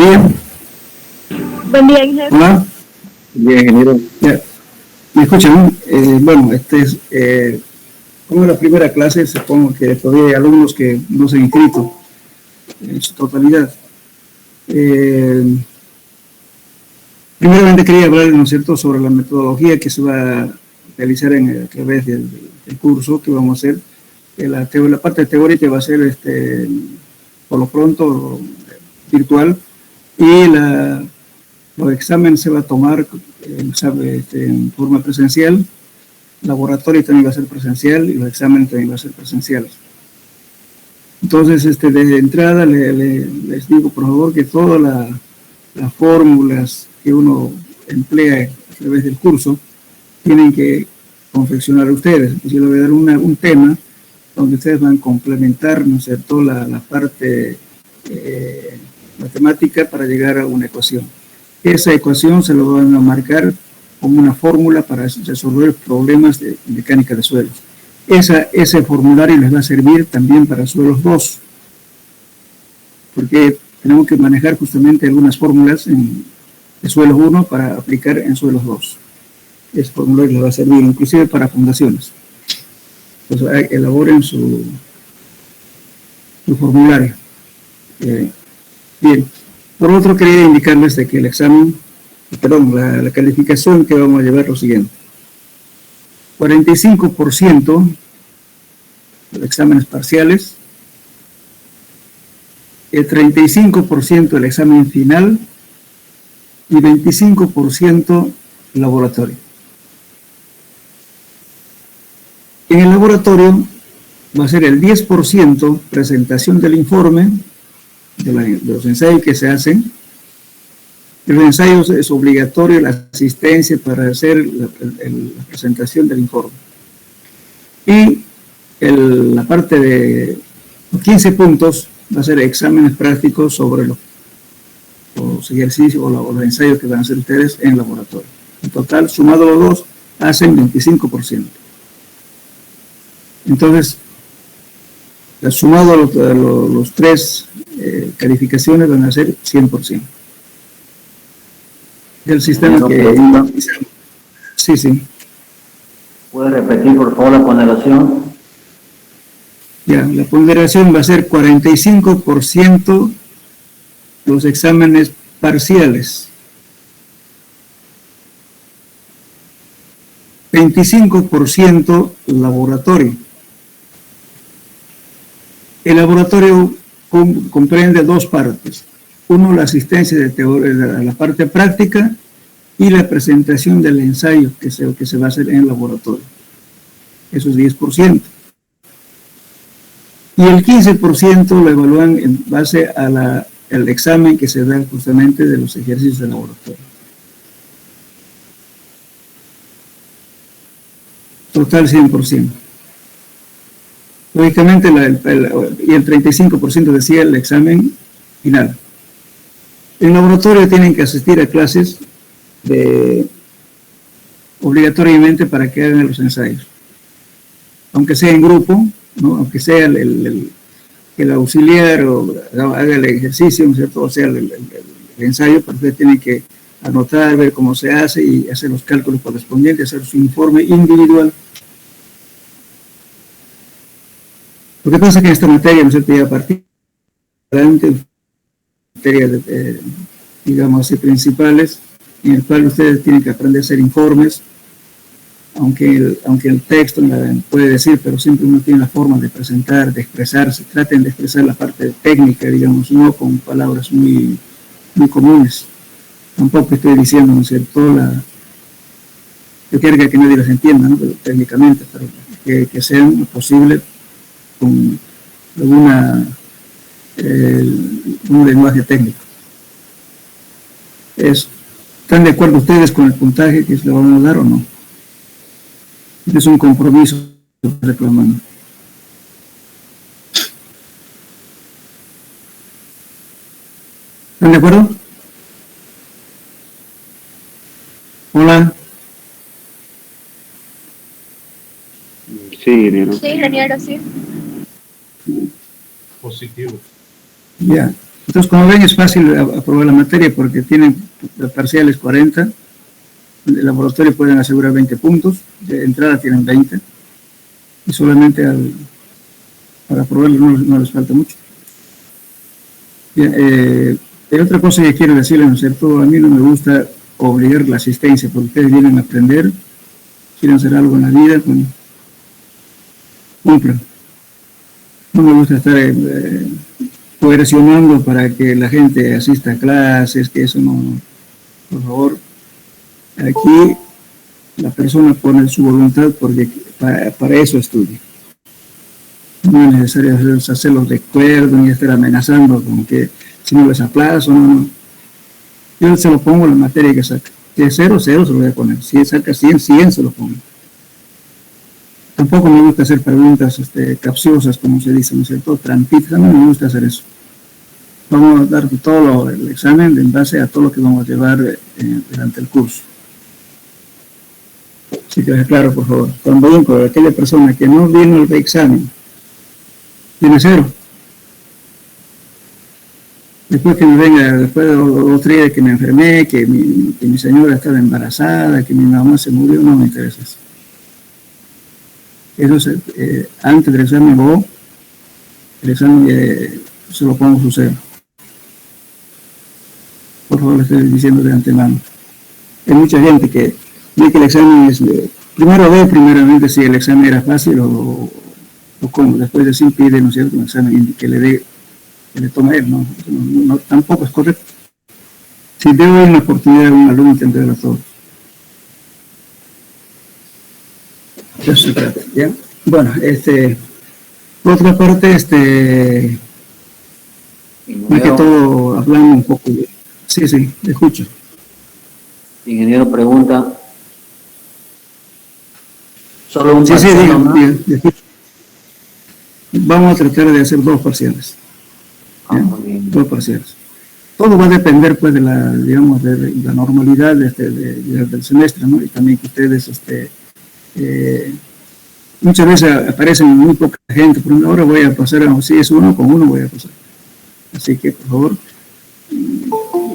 día. Buen día, ingeniero. Hola. Bien, ingeniero. Ya. ¿Me escuchan? Bueno, como la primera clase, supongo que todavía hay alumnos que no se han inscrito en su totalidad. Primeramente quería hablar, ¿no es cierto?, sobre la metodología que se va a realizar a través del curso que vamos a hacer. La parte teórica va a ser, por lo pronto, virtual, y los exámenes se va a tomar en forma presencial. Laboratorio también va a ser presencial y los exámenes también van a ser presenciales. Entonces, desde entrada les digo, por favor, que todas las fórmulas que uno emplea a través del curso tienen que confeccionar ustedes. Entonces, yo les voy a dar un tema donde ustedes van a complementar, ¿no es cierto?, la parte matemática para llegar a una ecuación. Esa ecuación se lo van a marcar como una fórmula para resolver problemas de mecánica de suelos. Ese formulario les va a servir también para suelos 2, porque tenemos que manejar justamente algunas fórmulas de suelos 1 para aplicar en suelos 2. Ese formulario les va a servir inclusive para fundaciones. Entonces, elaboren su formulario. Bien. Por otro, quería indicarles de que la calificación que vamos a llevar lo siguiente. 45% de los exámenes parciales, el 35% del examen final y 25% laboratorio. En el laboratorio va a ser el 10% presentación del informe, de los ensayos que se hacen. En los ensayos es obligatorio la asistencia para hacer la presentación del informe. Y la parte de los 15 puntos va a ser exámenes prácticos sobre los ejercicios o los ensayos que van a hacer ustedes en laboratorio. En total, sumado los dos, hacen 25%. Entonces, sumado los tres calificaciones van a ser 100%. Del sistema que... Sí. ¿Puede repetir, por favor, la ponderación? Ya, la ponderación va a ser 45% los exámenes parciales, 25% laboratorio. El laboratorio comprende dos partes. Uno, la asistencia de teoría, la parte práctica, y la presentación del ensayo que se va a hacer en el laboratorio. Eso es 10%. Y el 15% lo evalúan en base al examen que se da justamente de los ejercicios del laboratorio. Total 100%. Lógicamente, y el 35% decía el examen final. En laboratorio tienen que asistir a clases obligatoriamente para que hagan los ensayos. Aunque sea en grupo, ¿no? Aunque sea el auxiliar o haga el ejercicio, ¿no es cierto? O sea, el ensayo, pero ustedes tienen que anotar, ver cómo se hace y hacer los cálculos correspondientes, hacer su informe individual. Lo que pasa es que en esta materia, ¿no es cierto?, ya a partir de adelante, materias, digamos así, principales, en el cual ustedes tienen que aprender a hacer informes, aunque el texto puede decir, pero siempre uno tiene la forma de presentar, de expresarse. Traten de expresar la parte técnica, digamos, no con palabras muy, muy comunes. Tampoco estoy diciendo, ¿no es cierto?, yo quiero que nadie las entienda, ¿no?, pero, técnicamente, pero que sean posible con un lenguaje técnico. ¿Están de acuerdo ustedes con el puntaje que se le vamos a dar o no? Es un compromiso reclamando. ¿Están de acuerdo? Hola. Sí, ingeniero. Sí, ingeniero, sí. Positivo. Ya. Entonces, como ven, es fácil aprobar la materia porque tienen parciales 40, el laboratorio pueden asegurar 20 puntos, de entrada tienen 20, y solamente para aprobarlo no les falta mucho. Bien, hay otra cosa que quiero decirles, ¿no es cierto? A mí no me gusta obligar la asistencia, porque ustedes vienen a aprender, quieren hacer algo en la vida, bueno, cumplan. No me gusta estar coercionando para que la gente asista a clases, que eso no, por favor. Aquí la persona pone su voluntad porque para eso estudia. No es necesario hacerlos de acuerdo ni estar amenazando con que si no les aplazo, no. Yo se lo pongo en la materia que saca. Si es 0, 0 se lo voy a poner. Si saca 100, 100 se lo pongo. Tampoco me gusta hacer preguntas capciosas, como se dice, ¿no es cierto? Trampitas, no me gusta hacer eso. Vamos a dar todo el examen en base a todo lo que vamos a llevar durante el curso. Si queda claro, por favor. Cuando ven por aquella persona que no vino al examen, tiene 0. Después que me venga, después de otro día que me enfermé, que mi señora estaba embarazada, que mi mamá se murió, no me interesa eso. Eso es, antes del examen el examen se lo pongo su 0. Por favor, le estoy diciendo de antemano. Hay mucha gente que ve que el examen es... primero ve primeramente si el examen era fácil o cómo. Después de sí pide, ¿no es cierto?, un examen que le tome él, no, tampoco es correcto. Si debo dar una oportunidad a un alumno, entenderlo todo. Eso se trata, ¿ya? Bueno, por otra parte, más que todo, hablando un poco de... Sí, le escucho. Ingeniero pregunta. Solo un parcial. Sí, diga. Vamos a tratar de hacer 2 parciales. Muy bien. 2 parciales. Todo va a depender, pues, de la normalidad del semestre, ¿no? Y también que ustedes, muchas veces aparecen muy poca gente, pero ahora voy a pasar, si es uno, con uno voy a pasar. Así que, por favor,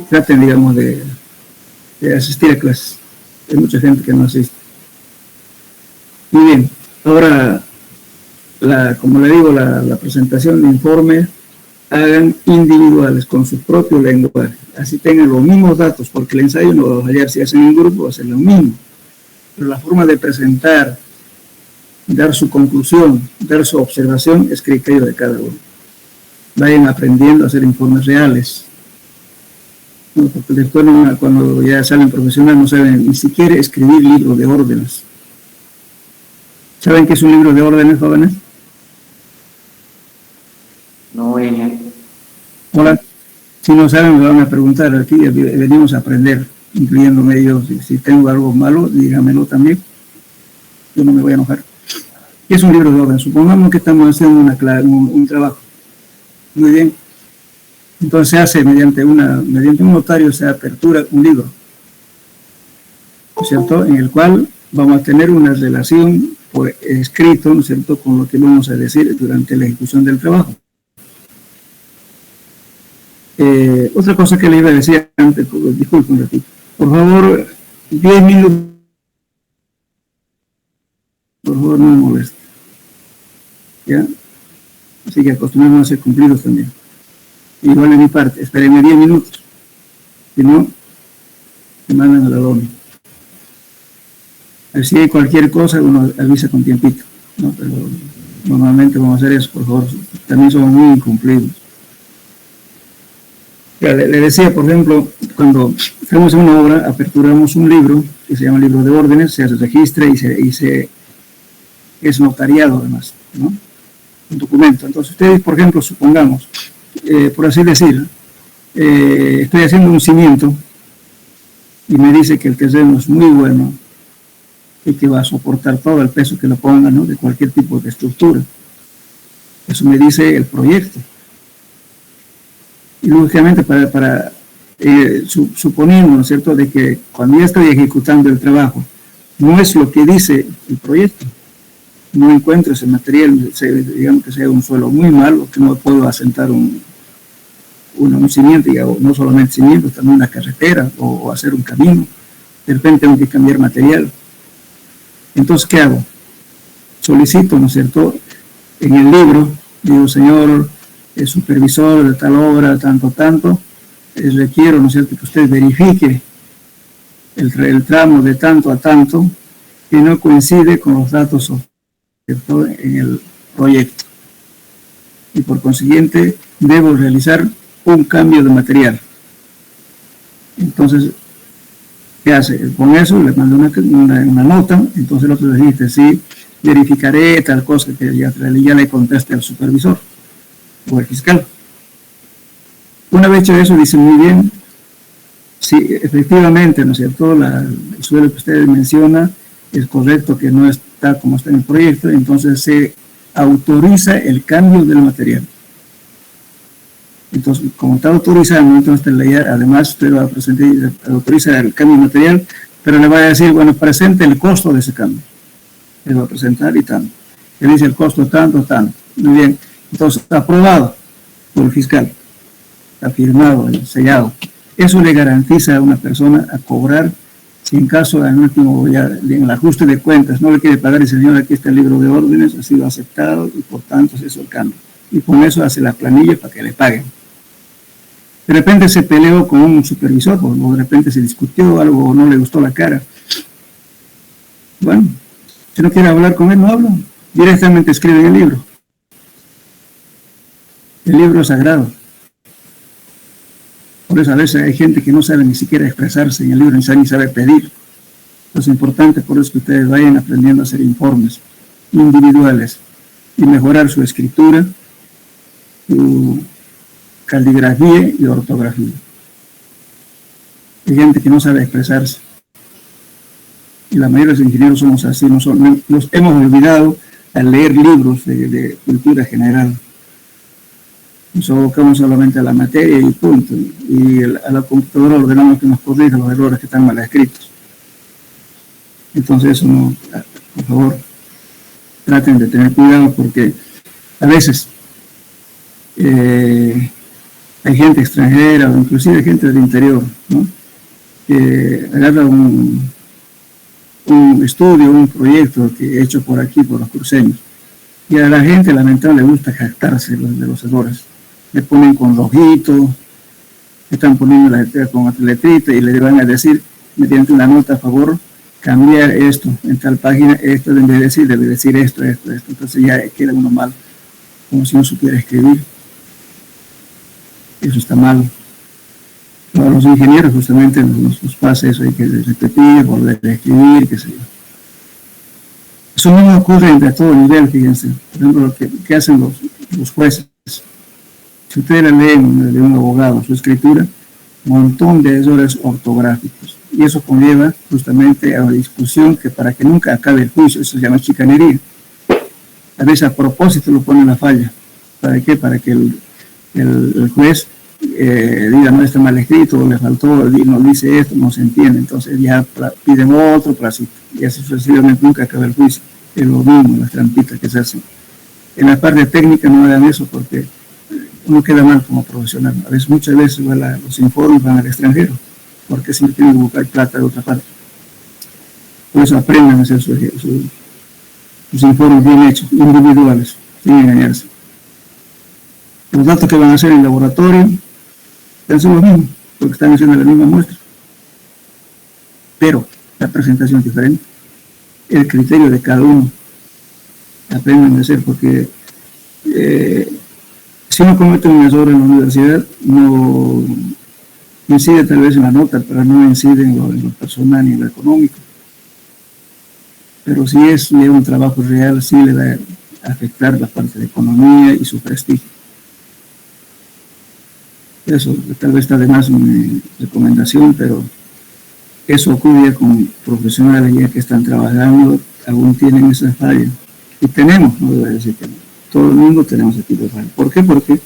traten, digamos, de asistir a clases. Hay mucha gente que no asiste. Muy bien, ahora, como le digo, la presentación de informe, hagan individuales con su propio lenguaje. Así tengan los mismos datos, porque el ensayo no va a fallar. Si hacen en grupo, va a ser lo mismo. Pero la forma de presentar, dar su conclusión, dar su observación, es criterio de cada uno. Vayan aprendiendo a hacer informes reales. ¿No? Porque después, cuando ya salen profesionales, no saben ni siquiera escribir libros de órdenes. ¿Saben qué es un libro de órdenes, jóvenes? No, Hola. Si no saben, me van a preguntar. Aquí venimos a aprender, incluyéndome yo. Si tengo algo malo, dígamelo también. Yo no me voy a enojar. ¿Qué es un libro de orden? Supongamos que estamos haciendo un trabajo. Muy bien. Entonces se hace mediante un notario, se apertura un libro, ¿no es cierto?, en el cual vamos a tener una relación por escrito, ¿no es cierto?, con lo que vamos a decir durante la ejecución del trabajo. Otra cosa que le iba a decir antes, disculpen un ratito, por favor, 10 minutos, por favor, no me moleste, ¿ya? Así que acostumbramos a ser cumplidos también. Igual de mi parte, espérenme 10 minutos, si no, me mandan a la lona. Si hay cualquier cosa, uno avisa con tiempito, ¿no? Pero normalmente vamos a hacer eso, por favor, también somos muy incumplidos. Ya, le decía, por ejemplo, cuando hacemos una obra, aperturamos un libro, que se llama libro de órdenes, se registra y es notariado además, ¿no?, un documento. Entonces ustedes, por ejemplo, supongamos, por así decir, estoy haciendo un cimiento y me dice que el terreno es muy bueno y que va a soportar todo el peso que lo ponga, ¿no?, de cualquier tipo de estructura. Eso me dice el proyecto. Y lógicamente suponiendo, ¿no es cierto?, de que cuando ya estoy ejecutando el trabajo, no es lo que dice el proyecto, no encuentro ese material, digamos que sea un suelo muy malo, que no puedo asentar un un cimiento, no solamente cimiento, también una carretera o hacer un camino. De repente tengo que cambiar material. Entonces, ¿qué hago? Solicito, ¿no es cierto?, en el libro, digo, señor, el supervisor de tal obra, tanto, requiero, ¿no es cierto?, que usted verifique el tramo de tanto a tanto que no coincide con los datos, ¿cierto?, en el proyecto. Y por consiguiente, debo realizar un cambio de material. Entonces, ¿qué hace? Con eso le mando una nota, entonces el otro le dice, sí, verificaré tal cosa que ya le conteste al supervisor o al fiscal. Una vez hecho eso, dice, muy bien, sí, efectivamente, ¿no es cierto?, el suelo que usted menciona es correcto, que no está como está en el proyecto, entonces se autoriza el cambio del material. Entonces, como está autorizado, entonces además usted va a presentar, autoriza el cambio de material, pero le va a decir, bueno, presente el costo de ese cambio. Le va a presentar y tanto. Le dice el costo tanto. Muy bien. Entonces, está aprobado por el fiscal. Está firmado, sellado. Eso le garantiza a una persona a cobrar, si en caso, en último, ya en el ajuste de cuentas, no le quiere pagar el señor, aquí está el libro de órdenes, ha sido aceptado y por tanto se hizo el cambio. Y con eso hace la planilla para que le paguen. De repente se peleó con un supervisor, o de repente se discutió algo, o no le gustó la cara. Bueno, si no quiere hablar con él, no habla. Directamente escribe en el libro. El libro es sagrado. Por eso a veces hay gente que no sabe ni siquiera expresarse en el libro, ni sabe pedir. Es importante por eso que ustedes vayan aprendiendo a hacer informes individuales y mejorar su escritura, su caligrafía y ortografía. Hay gente que no sabe expresarse. Y la mayoría de los ingenieros somos así, nos hemos olvidado al leer libros de cultura general. Nos abocamos solamente a la materia y punto. Y a la computadora ordenamos que nos corrija los errores que están mal escritos. Entonces eso no, por favor, traten de tener cuidado porque a veces hay gente extranjera o inclusive gente del interior, ¿no?, que agarra un estudio, un proyecto que he hecho por aquí, por los cruceños, y a la gente lamentablemente le gusta jactarse de los errores. Le ponen con rojito, están poniendo la letra con letrita y le van a decir, mediante una nota a favor, cambiar esto en tal página, esto debe decir esto. Entonces ya queda uno mal, como si no supiera escribir. Eso está mal. A los ingenieros justamente nos pasa eso, hay que repetir, volver a escribir, qué sé yo. Eso mismo ocurre a todo nivel, fíjense. Por ejemplo, lo que hacen los jueces. Si ustedes leen de un abogado su escritura, un montón de errores ortográficos. Y eso conlleva justamente a una discusión que para que nunca acabe el juicio, eso se llama chicanería. A veces a propósito lo ponen la falla. ¿Para qué? Para que el juez diga, no, está mal escrito, le faltó, no dice esto, no se entiende. Entonces ya piden otro placito. Y así sucesivamente nunca acaba el juicio. Es lo mismo, las trampitas que se hacen. En la parte técnica no hagan eso porque uno queda mal como profesional. A veces, muchas veces los informes van al extranjero, porque siempre tienen que buscar plata de otra parte. Por eso aprendan a hacer sus informes bien hechos, individuales, sin engañarse. Los datos que van a hacer en el laboratorio son los mismos, porque están haciendo la misma muestra. Pero la presentación es diferente. El criterio de cada uno. Aprendan a hacer, porque si uno comete un error en la universidad, no incide tal vez en la nota, pero no incide en lo personal ni en lo económico. Pero si es un trabajo real, sí le va a afectar la parte de economía y su prestigio. Eso tal vez está de más mi recomendación, pero eso ocurre con profesionales ya que están trabajando, aún tienen esa falla. Y tenemos, no debo decir que no, todo el mundo tenemos ese tipo de falla. ¿Por qué? Porque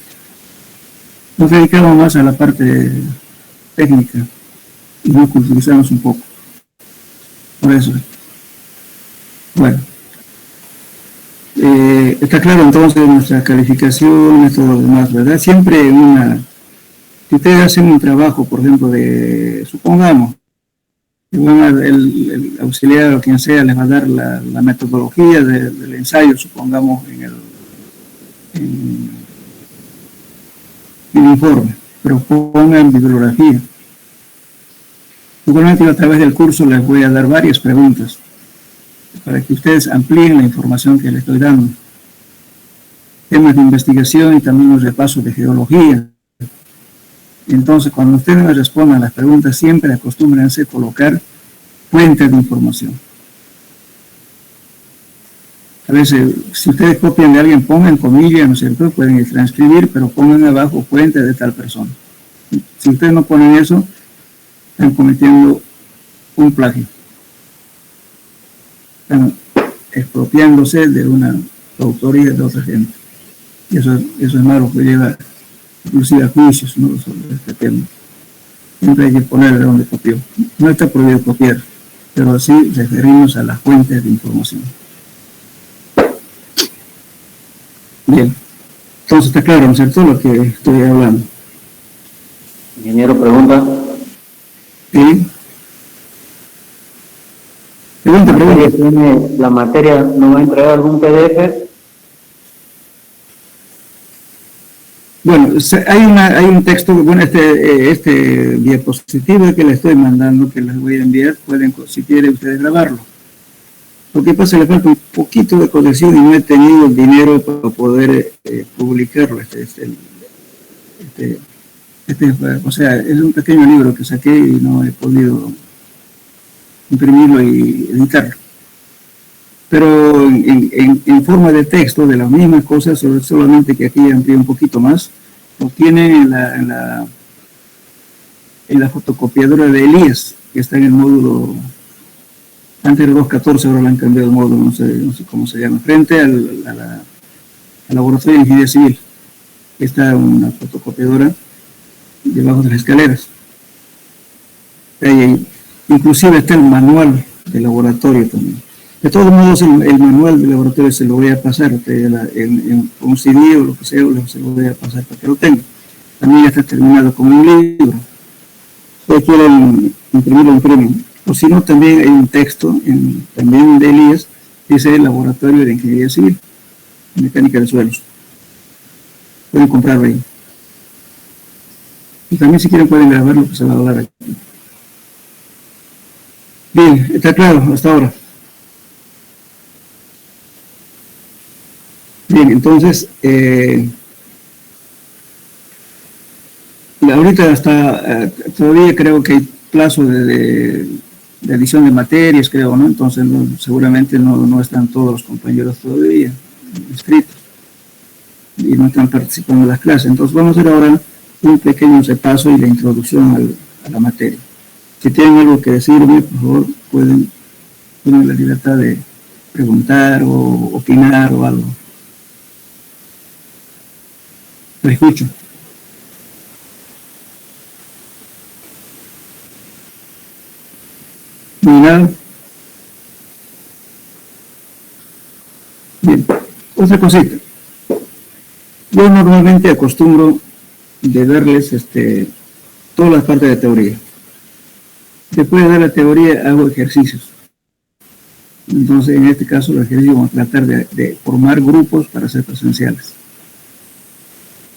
nos dedicamos más a la parte técnica y nos culturizamos un poco. Por eso. Bueno. Está claro entonces nuestra calificación y todo lo demás, ¿verdad? Siempre en Si ustedes hacen un trabajo, por ejemplo, supongamos, el auxiliar o quien sea les va a dar la metodología del ensayo, supongamos, en el informe, pero pongan bibliografía. Igualmente, a través del curso les voy a dar varias preguntas para que ustedes amplíen la información que les estoy dando. Temas de investigación y también un repaso de geología. Entonces, cuando ustedes me respondan las preguntas, siempre acostúmbrense a colocar fuentes de información. A veces, si ustedes copian de alguien, pongan comillas, ¿no es cierto? Pueden transcribir, pero pongan abajo fuente de tal persona. Si ustedes no ponen eso, están cometiendo un plagio. Están expropiándose de una autoría de otra gente. Y eso es malo, que lleva inclusive a juicios, ¿no?, sobre este tema. Siempre hay que poner de dónde copió. No está prohibido copiar, pero así referimos a las fuentes de información. Bien, entonces está claro, ¿no es cierto?, lo que estoy hablando. Ingeniero, pregunta. ¿Sí? Pregunta. ¿La materia no va a entregar algún PDF? Bueno, hay un texto, bueno, este diapositivo que les estoy mandando, que les voy a enviar, pueden, si quieren ustedes grabarlo. Lo que pasa es que le falta un poquito de colección y no he tenido el dinero para poder publicarlo. O sea, es un pequeño libro que saqué y no he podido imprimirlo y editarlo. Pero en forma de texto, de las mismas cosas, solamente que aquí amplía un poquito más, lo tiene en la fotocopiadora de Elías, que está en el módulo, antes era 214, ahora le han cambiado el módulo, no sé cómo se llama, frente al laboratorio de ingeniería civil. Está una fotocopiadora debajo de las escaleras. Ahí, inclusive está el manual del laboratorio también. De todos modos, el manual del laboratorio se lo voy a pasar en un CD o lo que sea, se lo voy a pasar para que lo tengan. También ya está terminado como un libro. Si quieren imprimirlo, imprimen. O si no, también hay un texto, también de Elías, dice el Laboratorio de Ingeniería Civil, Mecánica de Suelos. Pueden comprarlo ahí. Y también, si quieren, pueden grabar lo que se va a hablar aquí. Bien, está claro hasta ahora. Bien, entonces, ahorita todavía creo que hay plazo de edición de materias, creo, ¿no? Entonces, seguramente no están todos los compañeros todavía inscritos y no están participando en las clases. Entonces, vamos a hacer ahora un pequeño repaso y la introducción a la materia. Si tienen algo que decirme, por favor, pueden tener la libertad de preguntar o opinar o algo. Lo escucho. Nada. Bien, otra cosita. Yo normalmente acostumbro de darles todas las partes de teoría. Después de dar la teoría hago ejercicios. Entonces, en este caso, los ejercicios vamos a tratar de formar grupos para ser presenciales.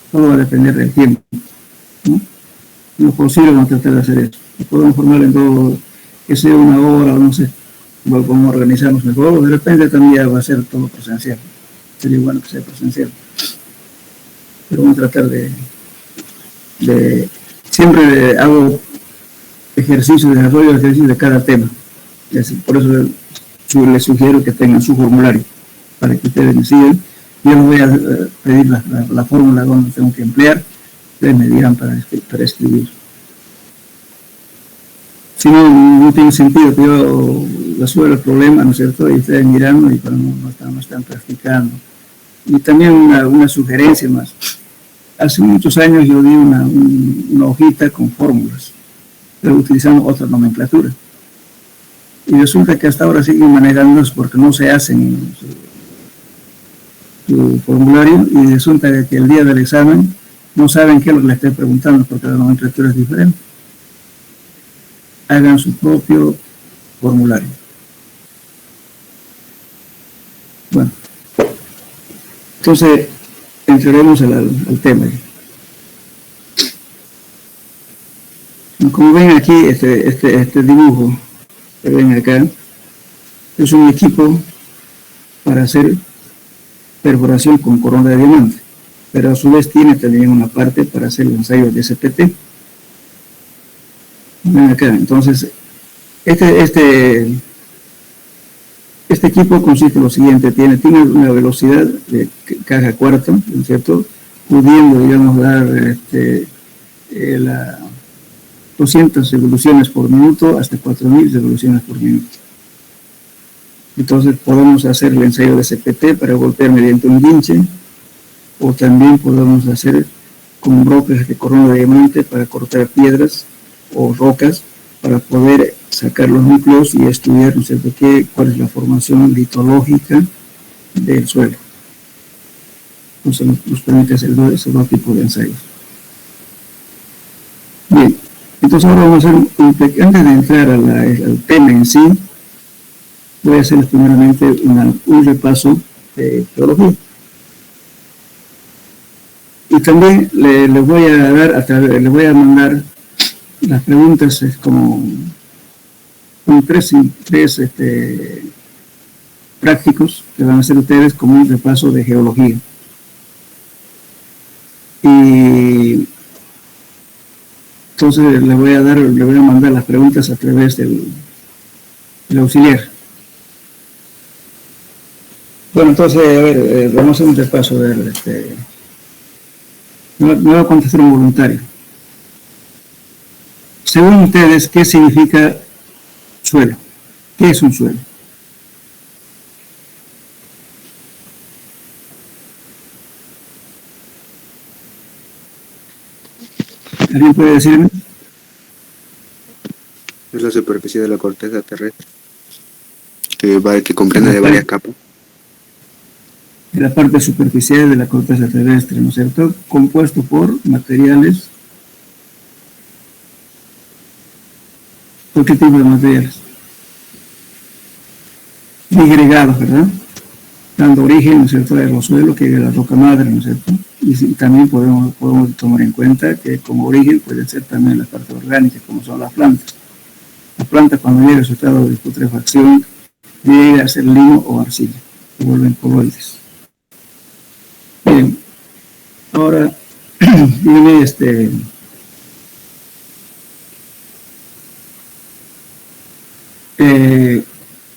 Todo va a depender del tiempo, ¿no? Lo posible vamos a tratar de hacer eso. Si podemos formar en todo, que sea una hora o no sé, podemos organizarnos mejor. De repente también va a ser todo presencial. Sería bueno que sea presencial. Pero vamos a tratar siempre hago ejercicios, desarrollo de ejercicios de cada tema. Por eso les sugiero que tengan su formulario para que ustedes me sigan. Yo les voy a pedir la fórmula donde tengo que emplear, ustedes me dirán para escribir. Si no tiene sentido que yo resuelva el problema, ¿no es cierto? Y ustedes mirando y no están practicando. Y también una sugerencia más. Hace muchos años yo di una hojita con fórmulas, pero utilizando otra nomenclatura. Y resulta que hasta ahora siguen manejándolas porque no se hacen su formulario, y resulta que el día del examen no saben qué es lo que les estoy preguntando porque cada nomenclatura es diferente, hagan su propio formulario. Bueno, entonces entraremos al tema. Como ven aquí, este dibujo que ven acá, es un equipo para hacer perforación con corona de diamante, pero a su vez tiene también una parte para hacer el ensayo de SPT. Ven acá, entonces, este equipo consiste en lo siguiente, tiene una velocidad de caja cuarta, ¿no es cierto? Pudiendo, digamos, dar la 200 revoluciones por minuto hasta 4000 revoluciones por minuto. Entonces podemos hacer el ensayo de CPT para golpear mediante un guinche, o también podemos hacer con brocas de corona de diamante para cortar piedras o rocas para poder sacar los núcleos y estudiar, ¿no sé qué, cuál es la formación litológica del suelo. Entonces nos permite hacer esos dos tipos de ensayos. Bien, entonces ahora vamos a hacer antes de entrar al tema en sí, voy a hacer primeramente un repaso de geología. Y también les voy a mandar las preguntas como tres prácticos que van a hacer ustedes como un repaso de geología. Y entonces le voy a mandar las preguntas a través del auxiliar. Bueno, entonces, a ver, vamos a hacer un repaso. Me va a contestar un voluntario. Según ustedes, ¿qué significa suelo? ¿Qué es un suelo? ¿Alguien puede decirme? Es la superficie de la corteza terrestre, que comprende de varias capas. De la parte superficial de la corteza terrestre, ¿no es cierto? Compuesto por materiales. ¿Por qué tipo de materiales? Disgregados, ¿verdad? Dando origen, ¿no es cierto?, a los suelos, que es la roca madre, ¿no es cierto? Y también podemos tomar en cuenta que como origen pueden ser también las partes orgánicas, como son las plantas. Las plantas, cuando llegan a su estado de putrefacción, llegan a ser limo o arcilla, se vuelven coloides. Bien, ahora viene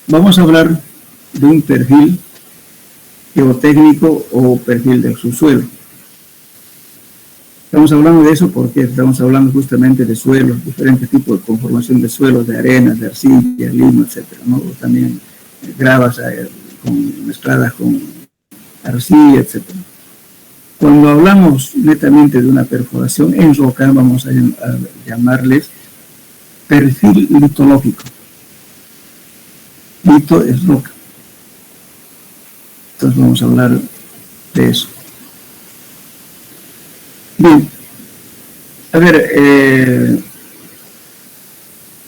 vamos a hablar de un perfil geotécnico o perfil de subsuelo. Estamos hablando de eso porque estamos hablando justamente de suelos, diferentes tipos de conformación de suelos, de arena, de arcilla, limo, etcétera, ¿no? O también gravas mezcladas con arcilla, etcétera. Cuando hablamos netamente de una perforación en roca, vamos a llamarles perfil litológico. Lito es roca. Entonces vamos a hablar de eso. Bien. A ver,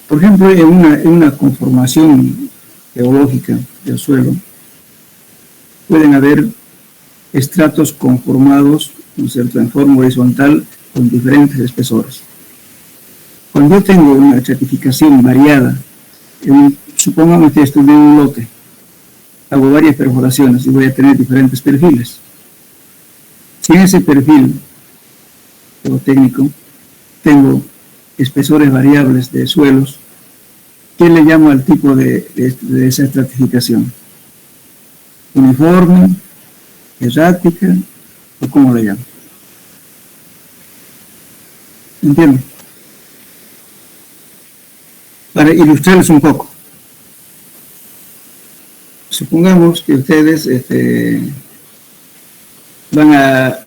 por ejemplo, en una conformación geológica del suelo, pueden haber estratos conformados, ¿no es cierto?, en forma horizontal con diferentes espesores. Cuando yo tengo una estratificación variada, supongamos que estoy en un lote, hago varias perforaciones y voy a tener diferentes perfiles. Si en ese perfil geotécnico tengo espesores variables de suelos, ¿qué le llamo al tipo de esa estratificación? ¿Uniforme? ¿Errática? ¿O cómo le llamo? ¿Entienden? Para ilustrarles un poco. Supongamos que ustedes van a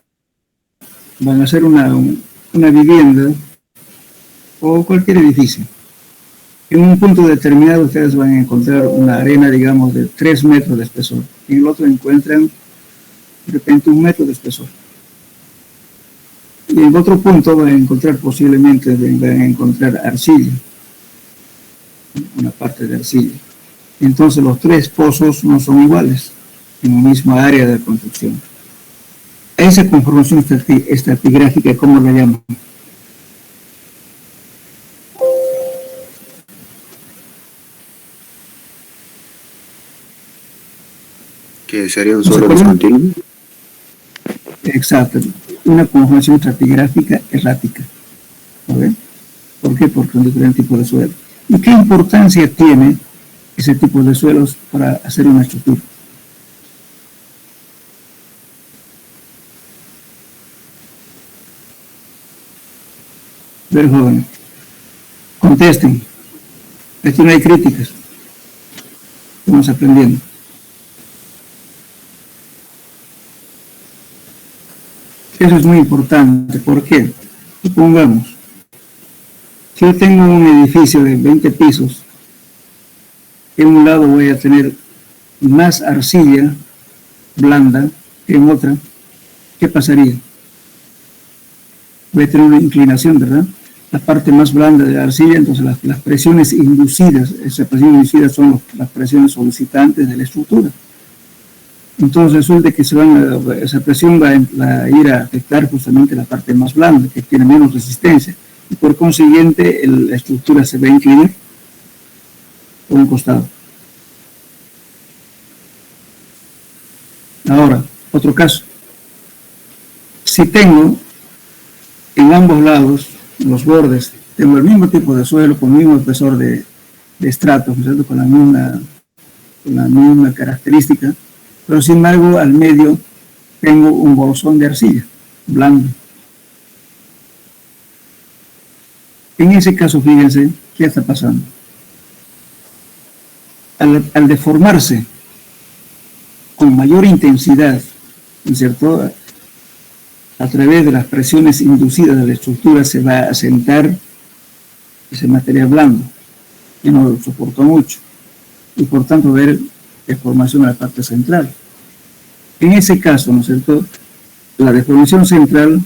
hacer una vivienda o cualquier edificio. En un punto determinado ustedes van a encontrar una arena, digamos, de 3 metros de espesor. Y en el otro encuentran de repente 1 metro de espesor. Y en otro punto van a encontrar posiblemente arcilla, una parte de arcilla. Entonces los tres pozos no son iguales en la misma área de construcción. Esa conformación estratigráfica, ¿cómo la llaman? Que sería un suelo discontinuo. Exacto, una conformación estratigráfica errática. ¿Okay? ¿Por qué? Porque es un diferente tipo de suelo. ¿Y qué importancia tiene ese tipo de suelos para hacer una estructura? Ver, jóvenes, contesten. Aquí no hay críticas. Estamos aprendiendo. Eso es muy importante. ¿Por qué? Supongamos, si yo tengo un edificio de 20 pisos, en un lado voy a tener más arcilla blanda que en otra, ¿qué pasaría? Voy a tener una inclinación, ¿verdad? La parte más blanda de la arcilla, entonces las presiones inducidas, esas presiones inducidas son las presiones solicitantes de la estructura. Entonces resulta que esa presión va a ir a afectar justamente la parte más blanda, que tiene menos resistencia, y por consiguiente la estructura se va a inclinar por un costado. Ahora, otro caso. Si tengo en ambos lados, en los bordes, tengo el mismo tipo de suelo, con el mismo espesor de estratos, ¿no? Con la misma característica, pero sin embargo al medio tengo un bolsón de arcilla blando. En ese caso, fíjense, ¿qué está pasando? Al deformarse con mayor intensidad, ¿no es cierto?, a través de las presiones inducidas de la estructura se va a asentar ese material blando, que no lo soportó mucho, y por tanto va a haber deformación en la parte central. En ese caso, ¿no es cierto?, la deformación central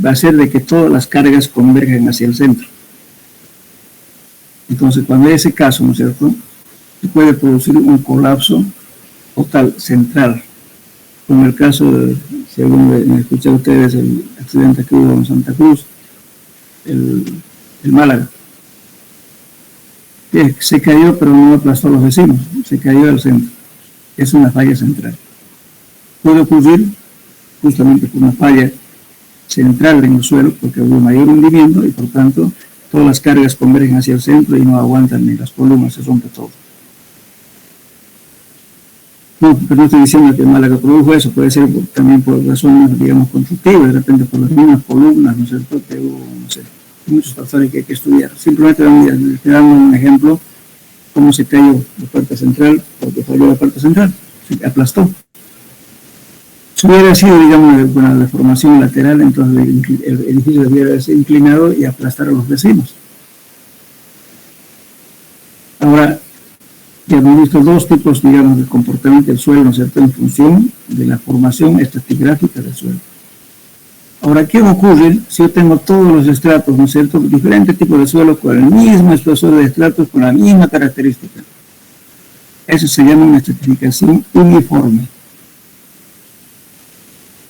va a ser de que todas las cargas convergen hacia el centro. Entonces, cuando hay ese caso, ¿no es cierto?, se puede producir un colapso total central, como el caso, según me escuchan ustedes, el accidente que hubo en Santa Cruz, el Málaga, que se cayó pero no aplastó a los vecinos, se cayó al centro. Es una falla central. Puede ocurrir justamente por una falla central en el suelo, porque hubo mayor hundimiento y por tanto todas las cargas convergen hacia el centro y no aguantan ni las columnas, se rompe todo. No, pero no estoy diciendo que Málaga produjo eso, puede ser también por razones, digamos, constructivas, de repente por las mismas columnas, ¿no es cierto?, que hubo, no sé, muchos factores que hay que estudiar. Simplemente te dando un ejemplo, cómo se cayó la parte central, porque falló la parte central, se aplastó. Si hubiera sido, digamos, una deformación lateral, entonces el edificio debiera haberse inclinado y aplastar a los vecinos. Ahora, ya hemos visto dos tipos, digamos, de comportamiento del suelo, ¿no es cierto?, en función de la formación estratigráfica del suelo. Ahora, ¿qué ocurre si yo tengo todos los estratos, ¿no es cierto?, diferentes tipos de suelo con el mismo espesor de estratos, con la misma característica? Eso se llama una estratificación uniforme.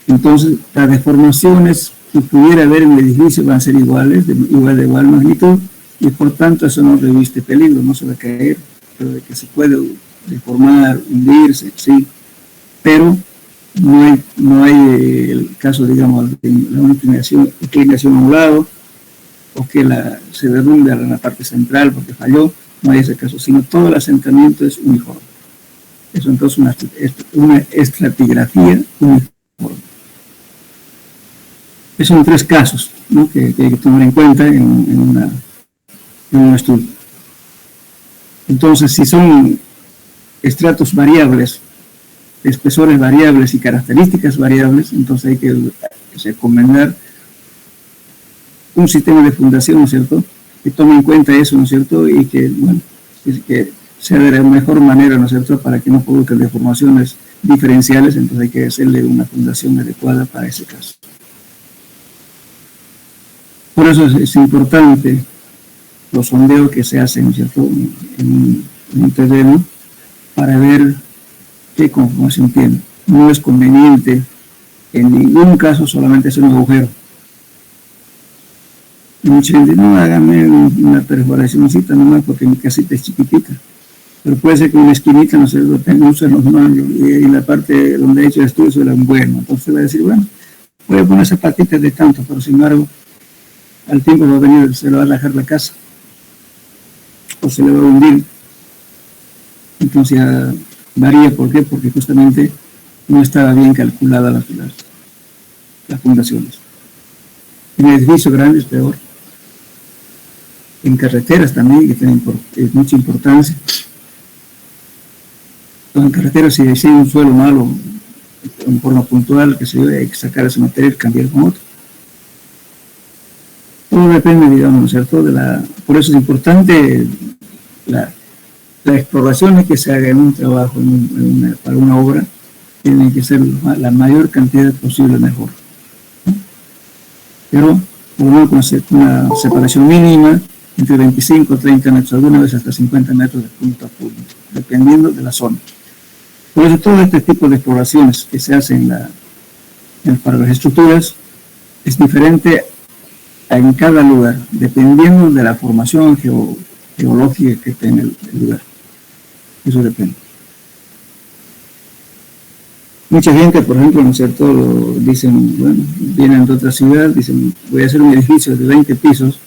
Entonces, las deformaciones que pudiera haber en el edificio van a ser iguales, de igual magnitud, y por tanto eso no reviste peligro, no se va a caer, pero de que se puede deformar, hundirse, sí, pero no hay el caso, digamos, de una inclinación a un lado, o que se derrumbe en la parte central porque falló, no hay ese caso, sino todo el asentamiento es uniforme. Eso entonces una estratigrafía uniforme. Esos son tres casos, ¿no?, que hay que tomar en cuenta en un estudio. Entonces, si son estratos variables, espesores variables y características variables, entonces hay que recomendar un sistema de fundación, ¿no es cierto?, que tome en cuenta eso, ¿no es cierto?, y que, bueno, que sea de la mejor manera, ¿no es cierto?, para que no produzcan deformaciones diferenciales, entonces hay que hacerle una fundación adecuada para ese caso. Por eso es importante los sondeos que se hacen, ¿cierto?, en un terreno para ver qué conformación tiene. No es conveniente en ningún caso solamente hacer un agujero. Y mucha gente, no, hágame una perforacióncita nomás porque mi casita es chiquitita. Pero puede ser que una esquinita, no sé, lo tenga, usen los manos y la parte donde he hecho el estudio será bueno. Entonces va a decir, bueno, voy a poner zapatitas de tanto, pero sin embargo, al tiempo va a venir, se le va a rajar la casa o se le va a hundir. Entonces ya varía. ¿Por qué? Porque justamente no estaba bien calculada las fundaciones. En edificios grandes peor. En carreteras también, que tienen mucha importancia. Entonces, en carreteras, si hay un suelo malo, en forma puntual, que se debe, hay que sacar ese material y cambiar con otro. Todo depende, digamos, ¿no es cierto? Por eso es importante la exploración que se haga en un trabajo, para una obra, tiene que ser la mayor cantidad posible mejor. Pero, por lo menos con una separación mínima, entre 25 o 30 metros, alguna vez hasta 50 metros de punto a punto, dependiendo de la zona. Por eso todo este tipo de exploraciones que se hacen para las estructuras es diferente en cada lugar, dependiendo de la formación geológica que tenga el lugar. Eso depende. Mucha gente, por ejemplo, ¿no es cierto?, dicen, bueno, vienen de otra ciudad, dicen, voy a hacer un edificio de 20 pisos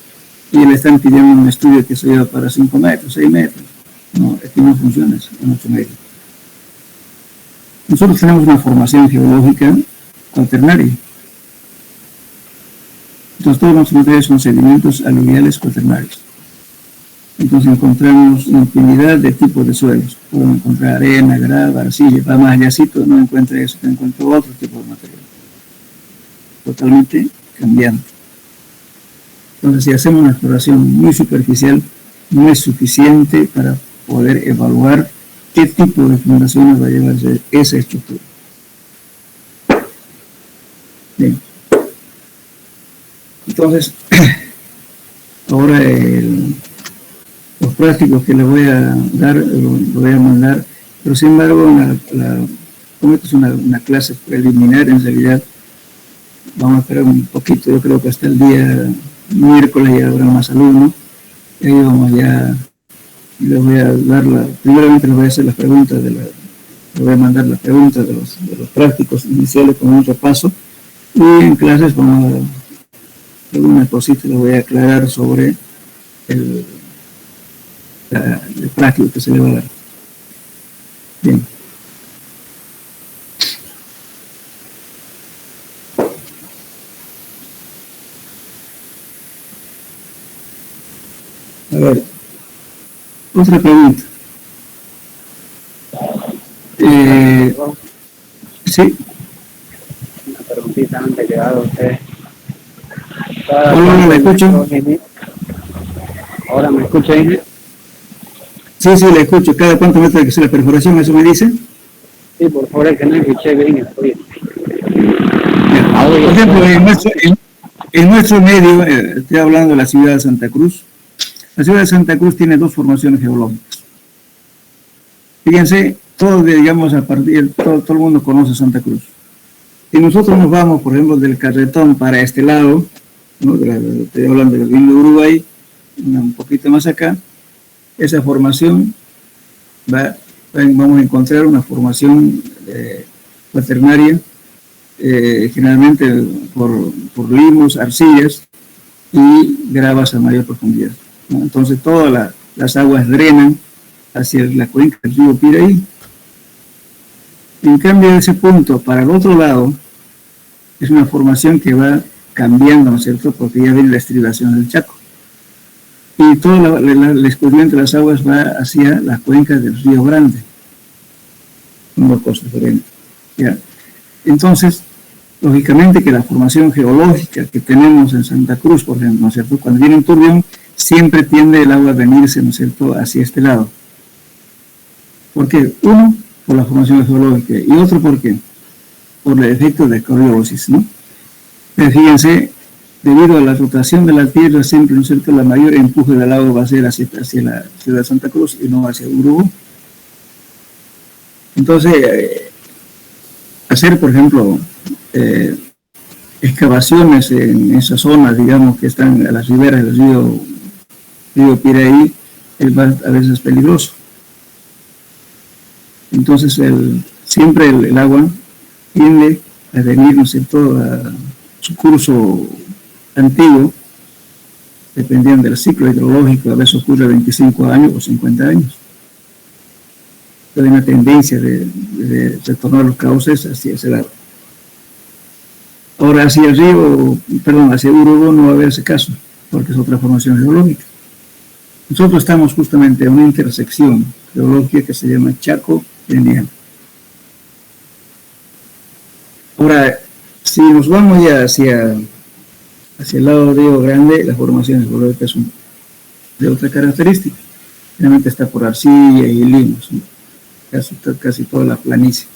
y le están pidiendo un estudio que se lleva para 5 metros, 6 metros. No, aquí no funciona eso, en 8 metros. Nosotros tenemos una formación geológica cuaternaria. Entonces todos los materiales son sedimentos aluviales cuaternarios. Entonces encontramos infinidad de tipos de suelos. Podemos encontrar arena, grava, arcilla, va más allácito, no encuentra eso, que encuentra otro tipo de material. Totalmente cambiante. Entonces, si hacemos una exploración muy superficial, no es suficiente para poder evaluar qué tipo de fundaciones va a llevarse esa estructura. Bien. Entonces, ahora los prácticos que les voy a dar, lo voy a mandar, pero sin embargo, como esto es una clase preliminar, en realidad, vamos a esperar un poquito, yo creo que hasta el día miércoles ya habrá más alumnos, y ahí vamos ya, les voy a dar primeramente les voy a hacer las preguntas, les voy a mandar las preguntas de los prácticos iniciales con un repaso, y en clases vamos a, algunas cositas les voy a aclarar sobre el práctico que se le va a dar. Bien. A ver, otra pregunta. Sí. Una preguntita antes que haga usted. Hola, ¿me escucho? ¿Ahora me escucha? Sí, le escucho. ¿Cada cuánto metros hay que hacer la perforación? ¿Eso me dice? Sí, por favor, es que no escuché bien. Estoy. Por ejemplo, en nuestro medio, estoy hablando de la ciudad de Santa Cruz. La ciudad de Santa Cruz tiene dos formaciones geológicas. Fíjense, todo el mundo conoce Santa Cruz. Si nosotros nos vamos, por ejemplo, del Carretón para este lado, ¿no? Estoy hablando del río de Uruguay, un poquito más acá, esa formación vamos a encontrar una formación cuaternaria, generalmente por limos, arcillas y gravas a mayor profundidad, ¿no? Entonces todas las aguas drenan hacia la cuenca del río Piraí. En cambio, de ese punto para el otro lado es una formación que va cambiando, ¿no es cierto?, porque ya viene la estribación del Chaco. Y todo el escurrimiento de las aguas va hacia la cuenca del Río Grande. Son dos cosas diferentes. ¿Ya? Entonces, lógicamente que la formación geológica que tenemos en Santa Cruz, por ejemplo, ¿no es cierto?, cuando viene un turbión, siempre tiende el agua a venirse, ¿no es cierto?, hacia este lado. ¿Por qué? Uno, por la formación geológica, y otro, ¿por qué? Por el efecto de coriosis, ¿no? Pero fíjense, debido a la rotación de la Tierra, siempre, ¿no es cierto?, la mayor empuje del agua va a ser hacia la ciudad de Santa Cruz y no hacia Urubú. Entonces, hacer, por ejemplo, excavaciones en esas zonas, digamos, que están a las riberas del río Piraí, a veces es peligroso. Entonces, siempre el agua tiende a venir, ¿no es cierto?, a su curso antiguo, dependiendo del ciclo hidrológico, a veces ocurre 25 años o 50 años. Hay una tendencia de retornar los cauces hacia ese lado. Ahora, hacia el río, hacia Urubú no va a haber ese caso, porque es otra formación geológica. Nosotros estamos justamente en una intersección geológica que se llama Chaco-Peniel. Ahora, si nos vamos ya hacia el lado del Río Grande, las formaciones geológicas son de otra característica. Realmente está por arcilla y limos, ¿no? Casi toda la planicie.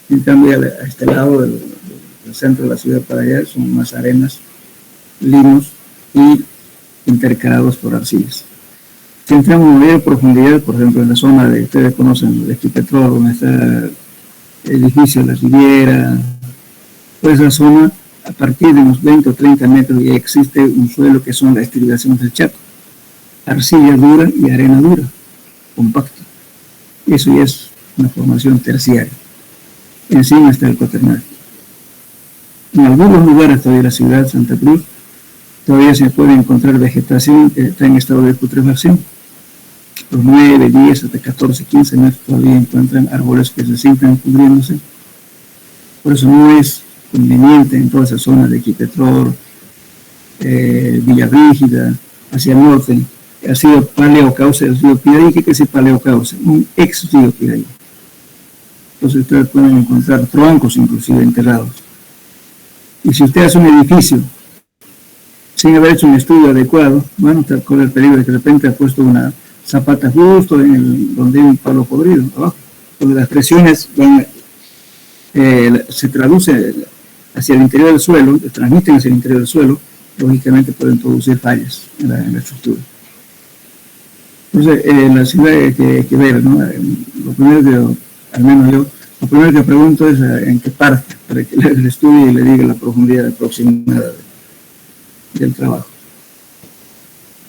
En cambio, a este lado del centro de la ciudad para allá son más arenas, limos y intercalados por arcillas. Si entramos en mayor profundidad, por ejemplo, en la zona de, ustedes conocen, de Equipetrol, donde está el edificio de la Riviera, pues esa zona, a partir de unos 20 o 30 metros, ya existe un suelo que son las estribaciones del Chaco. Arcilla dura y arena dura, compacta. Eso ya es una formación terciaria. Encima está el cuaternario. En algunos lugares todavía de la ciudad de Santa Cruz, todavía se puede encontrar vegetación que está en estado de putrefacción. Los 9, 10, hasta 14, 15 metros todavía encuentran árboles que se sientan pudriéndose. Por eso no es conveniente en toda esa zona de Equipetrol, Villarrígida, hacia el norte. Ha sido paleocauce del río Piraí. ¿Qué quiere decir paleocauce? Un ex río Piraí. Entonces ustedes pueden encontrar troncos inclusive enterrados. Y si usted hace un edificio sin haber hecho un estudio adecuado, bueno, está con el peligro de que de repente ha puesto una zapata justo donde hay un palo podrido, abajo, donde las presiones se traducen hacia el interior del suelo, se transmiten hacia el interior del suelo, lógicamente pueden producir fallas en la estructura. Entonces, en la ciudad hay que ver, ¿no? Lo primero que, al menos yo, lo primero que pregunto es en qué parte, para que le estudie y le diga la profundidad aproximada del trabajo.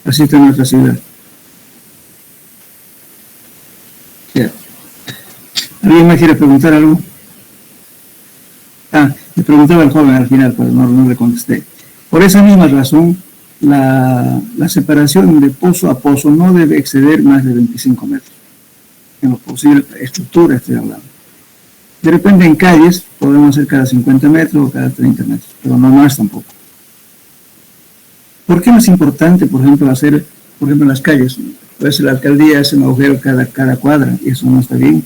Así está nuestra ciudad. Ya. ¿Alguien más quiere preguntar algo? Me preguntaba el joven al final, pero no le contesté. Por esa misma razón, la separación de pozo a pozo no debe exceder más de 25 metros. En lo posible, estructura estoy hablando. De repente en calles podemos hacer cada 50 metros o cada 30 metros, pero no más tampoco. ¿Por qué no es importante, por ejemplo, hacer, por ejemplo, en las calles? A veces la alcaldía hace un agujero cada cuadra y eso no está bien.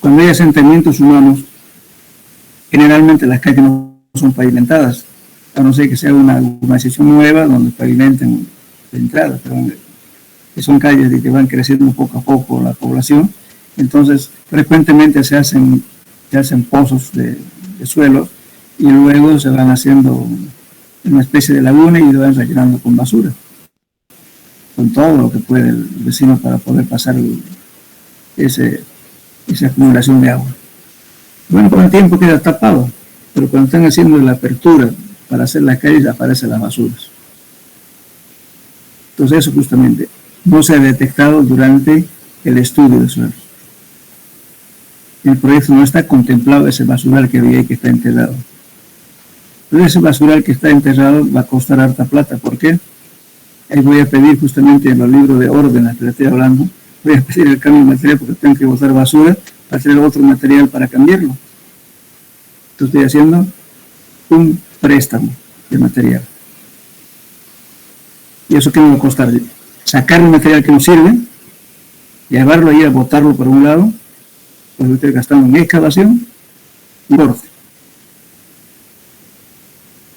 Cuando hay asentamientos humanos, generalmente las calles no son pavimentadas, a no ser que sea una urbanización nueva donde pavimenten de entrada, pero que son calles de que van creciendo poco a poco la población. Entonces, frecuentemente se hacen pozos de suelo y luego se van haciendo una especie de laguna y lo van rellenando con basura, con todo lo que puede el vecino para poder pasar esa acumulación de agua. Bueno, con el tiempo queda tapado, pero cuando están haciendo la apertura para hacer las calles aparecen las basuras. Entonces eso justamente no se ha detectado durante el estudio de suelos. En el proyecto no está contemplado ese basural que había y que está enterrado. Pero ese basural que está enterrado va a costar harta plata. ¿Por qué? Ahí voy a pedir justamente en los libros de órdenes que le estoy hablando, voy a pedir el cambio de material porque tengo que botar basura para hacer otro material para cambiarlo. Entonces estoy haciendo un préstamo de material. ¿Y eso qué me va a costar? Sacar el material que no sirve, llevarlo ahí a botarlo por un lado, pues estoy gastando en excavación y corte.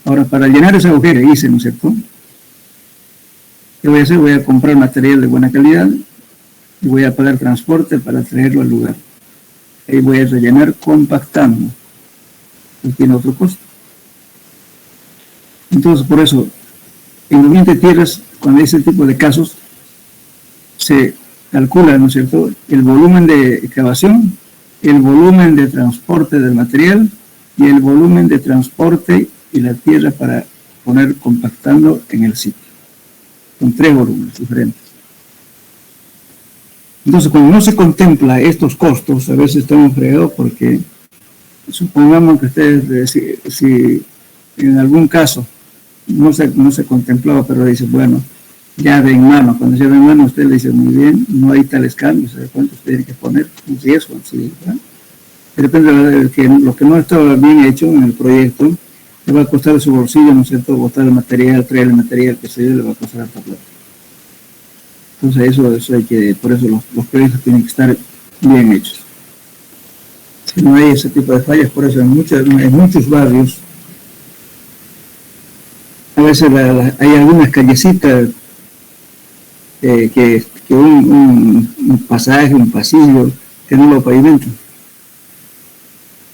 Ahora, para llenar ese agujero, hice, ¿no es cierto? ¿Qué voy a hacer? Voy a comprar material de buena calidad y voy a pagar transporte para traerlo al lugar. Ahí voy a rellenar compactando. Y tiene otro costo. Entonces, por eso, en los bienes de tierras, cuando hay ese tipo de casos, se calcula, ¿no es cierto?, el volumen de excavación, el volumen de transporte del material y el volumen de transporte y la tierra para poner compactando en el sitio. Son 3 volúmenes diferentes. Entonces, cuando no se contempla estos costos, a veces estamos fregados porque supongamos que ustedes, si en algún caso no se contemplaba, pero dice, bueno, llave en mano, cuando llave en mano usted le dice, muy bien, no hay tales cambios, ¿sabe cuánto usted tiene que poner? Un riesgo, ¿sí? De repente lo que no estaba bien hecho en el proyecto, le va a costar de su bolsillo, ¿no es cierto?, botar el material, traer el material, que se le va a costar harta plata. Entonces eso hay que, por eso los proyectos tienen que estar bien hechos. Si no hay ese tipo de fallas, por eso en muchos barrios, a veces hay algunas callecitas que un pasaje, un pasillo, que no lo pavimentan.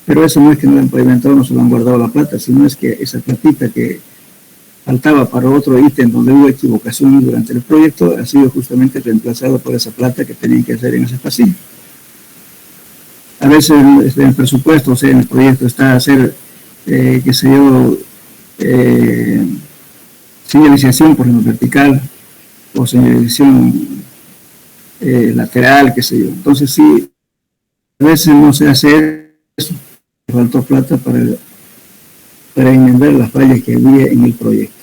Pero eso no es que no lo han pavimentado, no se lo han guardado la plata, sino es que esa platita que faltaba para otro ítem donde hubo equivocación durante el proyecto ha sido justamente reemplazado por esa plata que tenían que hacer en ese pasillo. A veces en el presupuesto, o sea, en el proyecto está hacer, qué sé yo, señalización, por ejemplo, vertical, o señalización lateral, qué sé yo. Entonces sí, a veces no se hace eso, faltó plata para enmendar las fallas que había en el proyecto.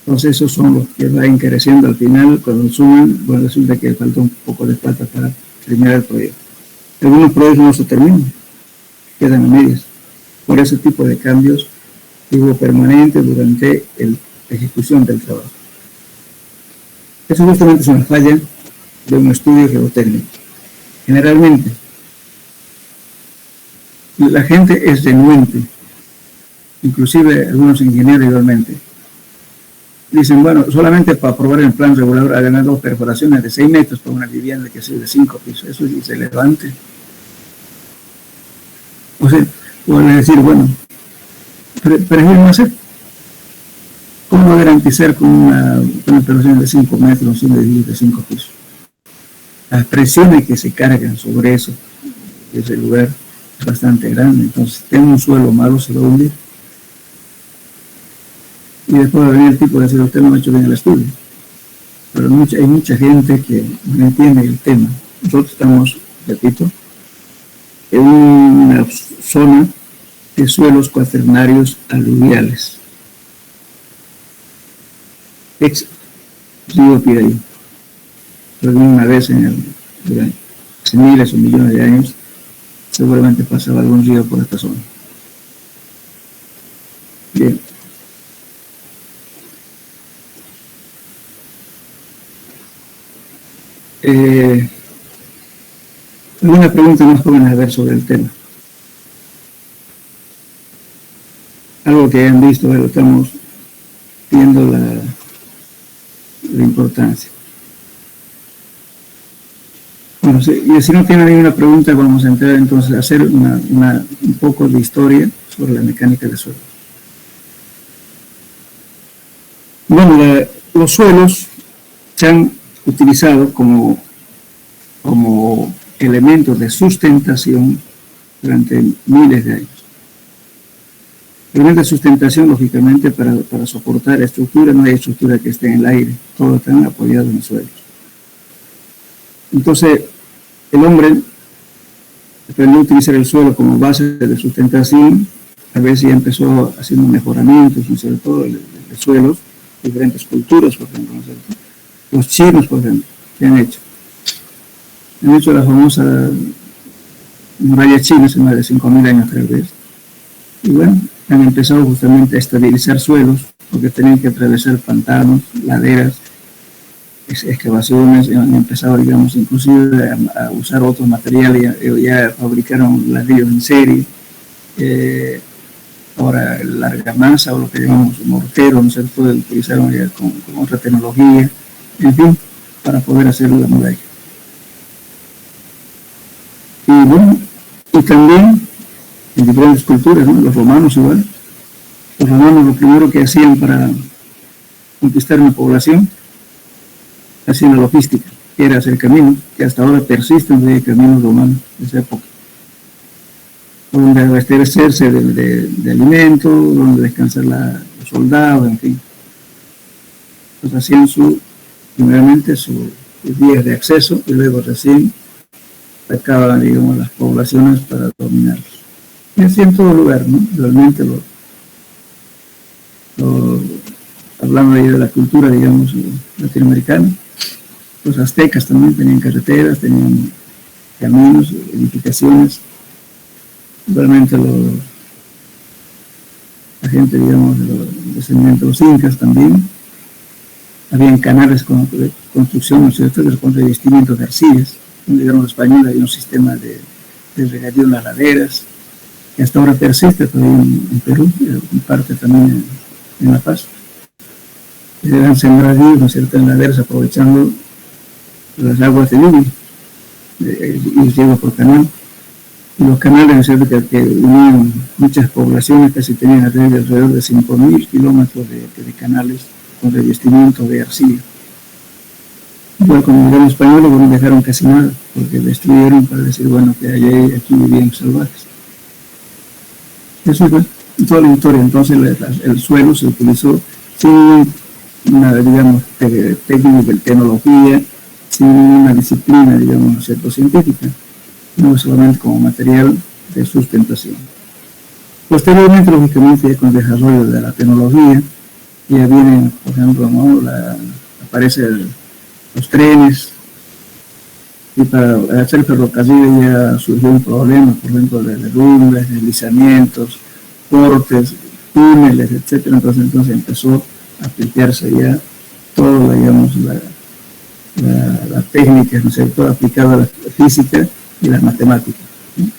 Entonces esos son los que va encareciendo al final, cuando suman, bueno, resulta que falta un poco de plata para terminar el proyecto. Algunos proyectos no se terminan, quedan a medias, por ese tipo de cambios permanentes durante la ejecución del trabajo. Eso justamente es una falla de un estudio geotécnico. Generalmente, la gente es renuente, inclusive algunos ingenieros igualmente. Dicen, bueno, solamente para aprobar el plan regulador a ganar 2 perforaciones de 6 metros para una vivienda que sea de 5 pisos, eso es irrelevante. O sea, pueden decir, bueno, prefiero no hacer. ¿Cómo garantizar con una perforación de 5 metros, un edificio de 5 pisos? Las presiones que se cargan sobre eso, ese lugar, es bastante grande. Entonces, tengo un suelo malo, se lo va a hundir. Y después va a venir el tipo de decir, usted no ha hecho bien el estudio. Pero hay mucha gente que no entiende el tema. Nosotros estamos, repito, en una zona de suelos cuaternarios aluviales. Ex río Piraí. Alguna vez hace miles o millones de años, seguramente pasaba algún río por esta zona. Bien. Alguna pregunta más jóvenes a ver sobre el tema. Algo que hayan visto, pero estamos viendo la importancia. Bueno, si no tienen ninguna pregunta, vamos a entrar entonces a hacer un poco de historia sobre la mecánica del suelo. Bueno, los suelos se han utilizado como elementos de sustentación durante miles de años. Elementos de sustentación, lógicamente, para soportar estructura, no hay estructura que esté en el aire, todos están apoyados en suelos. Entonces, el hombre aprendió a utilizar el suelo como base de sustentación, a veces ya empezó haciendo mejoramientos, sobre todo de suelos, diferentes culturas, por ejemplo, ¿no es cierto? Los chinos, por ejemplo, ¿qué han hecho? Han hecho la famosa muralla china hace más de 5.000 años, creo que es. Y bueno, han empezado justamente a estabilizar suelos, porque tenían que atravesar pantanos, laderas, excavaciones, han empezado, digamos, inclusive a usar otros materiales, ya fabricaron ladrillos en serie, ahora la argamasa o lo que llamamos mortero, ¿no es cierto?, utilizaron ya con otra tecnología, en fin, para poder hacer la muralla. Y bueno, y también en diferentes culturas, ¿no? Los romanos igual, Los romanos lo primero que hacían para conquistar una población, hacían la logística, que era hacer caminos, que hasta ahora persisten de caminos romanos de esa época, donde abastecerse de alimentos, donde descansar los soldados, en fin. Entonces hacían primeramente sus vías de acceso y luego recién atacaban, digamos, las poblaciones para dominarlos. Y así en todo lugar, ¿no? Realmente hablando ahí de la cultura, digamos, latinoamericana, los aztecas también tenían carreteras, tenían caminos, edificaciones. Realmente la gente, digamos, de los descendientes de los incas también, habían canales de construcción, ¿no es cierto?, con revestimientos de arcillas. Cuando llegaron los españoles había un sistema de regadío en las laderas, que hasta ahora persiste todavía en Perú, en parte también en La Paz. Eran sembradíos, ¿no es cierto?, en laderas, aprovechando las aguas de lluvia, y llegó por canal. Y los canales, ¿no es cierto?, que unían muchas poblaciones, casi tenían alrededor de 5.000 kilómetros de canales con revestimiento de arcilla. Igual cuando llegaron los españoles, no dejaron casi nada, porque destruyeron para decir, bueno, que aquí vivían salvajes. Eso es toda la historia. Entonces el suelo se utilizó sin una, digamos, técnica, tecnología, sin una disciplina, digamos, ¿no es cierto?, científica, no solamente como material de sustentación. Posteriormente, lógicamente, con el desarrollo de la tecnología, ya vienen, por ejemplo, ¿no?, aparecen los trenes, y para hacer ferrocarril ya surgió un problema, por ejemplo, de derrumbes, deslizamientos, cortes, túneles, etc. Entonces empezó a aplicarse ya toda, digamos, la técnica, ¿no es cierto?, aplicada a la física y las matemáticas, ¿no?,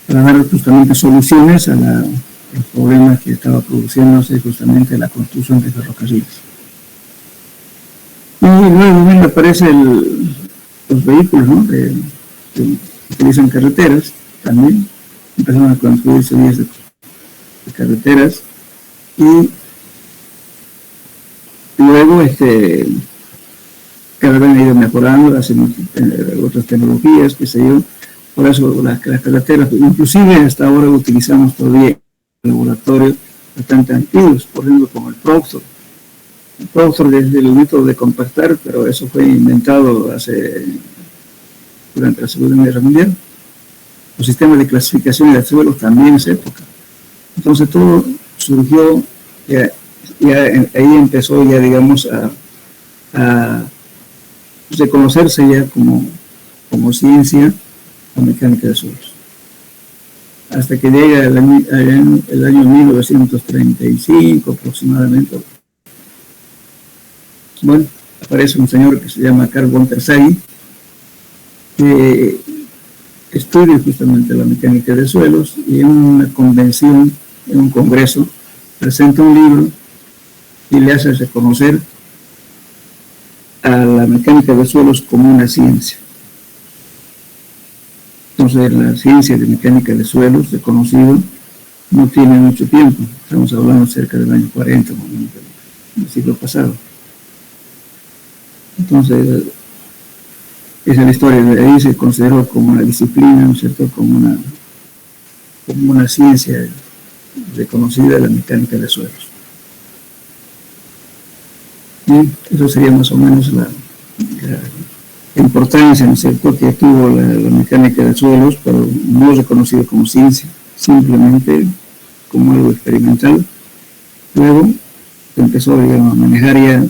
para dar justamente soluciones a los problemas que estaba produciéndose justamente la construcción de ferrocarriles. Y luego aparecen los vehículos, ¿no?, que utilizan carreteras también. Empezaron a construirse vías de carreteras y luego cada vez han ido mejorando, hacen otras tecnologías, qué sé yo. Por eso las carreteras, inclusive hasta ahora utilizamos todavía laboratorios bastante antiguos, por ejemplo como el Proctor. El Proctor es el método de compactar, pero eso fue inventado durante la Segunda Guerra Mundial. Los sistemas de clasificación de suelos también en esa época. Entonces todo surgió, ya ahí empezó ya, digamos, a reconocerse ya como ciencia la mecánica de suelos. Hasta que llega el año 1935 aproximadamente. Bueno, aparece un señor que se llama Carl von Tersaghi, que estudia justamente la mecánica de suelos, y en una convención, en un congreso, presenta un libro y le hace reconocer a la mecánica de suelos como una ciencia. Entonces, la ciencia de mecánica de suelos, reconocido, no tiene mucho tiempo. Estamos hablando cerca del año 40, del siglo pasado. Entonces, esa es la historia. De ahí se consideró como una disciplina, ¿no es cierto?, como una ciencia reconocida de la mecánica de suelos. Y eso sería más o menos la importancia, ¿no es cierto?, que tuvo la mecánica de suelos, pero no reconocida como ciencia, simplemente como algo experimental. Luego se empezó, digamos, a manejar ya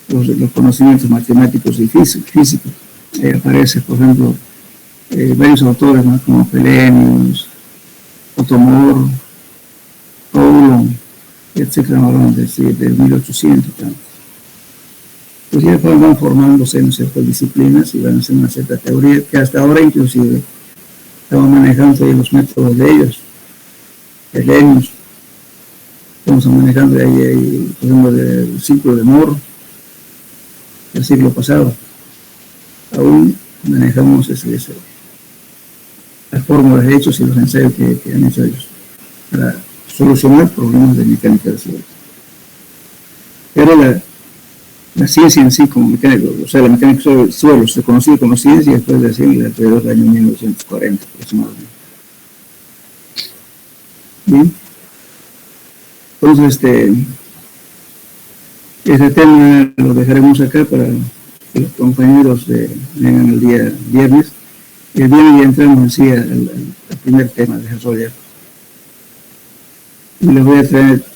los conocimientos matemáticos y físicos. Aparece, por ejemplo, varios autores, ¿no?, como Pelenius, Otomor, Paulo, etcétera, de 1800 tanto. Pues ya van formándose en ciertas disciplinas y van a ser una cierta teoría que hasta ahora inclusive estamos manejando los métodos de ellos, Pelenius. Estamos manejando ahí, por ejemplo, del ciclo de Moore del siglo pasado. Aún manejamos las fórmulas de hechos y los ensayos que han hecho ellos para solucionar problemas de mecánica de suelos. Era la ciencia en sí como mecánica, o sea, la mecánica de suelos se conoció como ciencia después de decir alrededor del año 1940 aproximadamente. Bien. Entonces, este tema lo dejaremos acá para que los compañeros vengan el día viernes. El viernes ya entramos en sí al primer tema de desarrollar. Y les voy a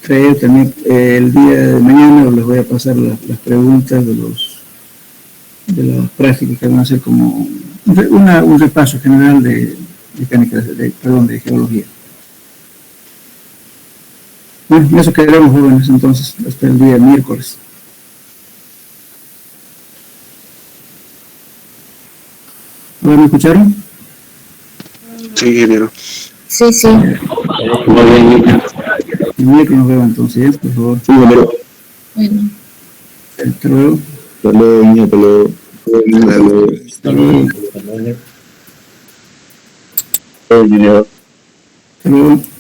traer también el día de mañana, les voy a pasar las preguntas de las prácticas que van a hacer como un repaso general de mecánica, de geología. Bueno, en eso quedaremos, jóvenes, entonces, hasta el día miércoles. ¿Ahora me escucharon? Sí, ingeniero. Sí, sí. Muy bien. El miércoles nos vemos entonces, por favor. Sí, ingeniero. Bueno. Hasta luego. Hasta luego, niño, hasta luego. Hasta luego. Hasta luego. Ingeniero. Hasta luego.